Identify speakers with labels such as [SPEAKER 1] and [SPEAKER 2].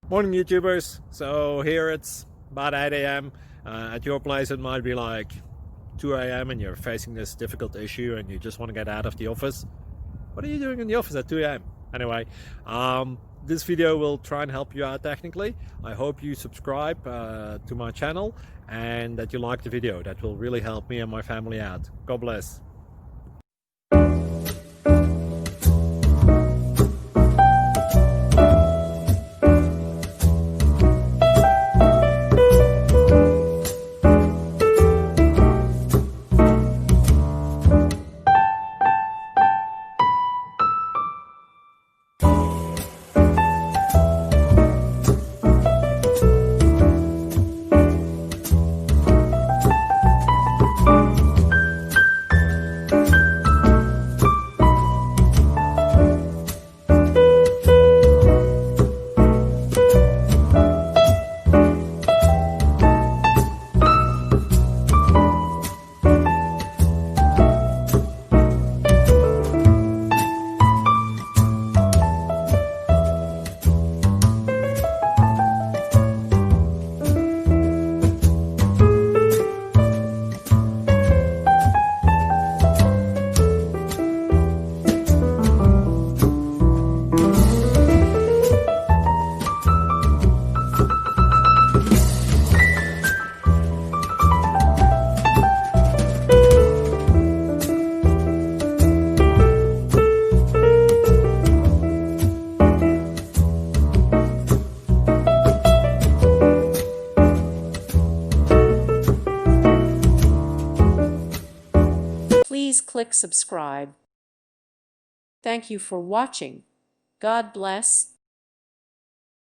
[SPEAKER 1] Morning YouTubers. So here it's about 8 a.m. At your place it might be like 2 a.m. and you're facing this difficult issue and you just want to get out of the office. What are you doing in the office at 2 a.m.? Anyway, this video will try and help you out technically. I hope you subscribe to my channel and that you like the video. That will really help me and my family out. God bless.
[SPEAKER 2] Please click subscribe. Thank you for watching. God bless.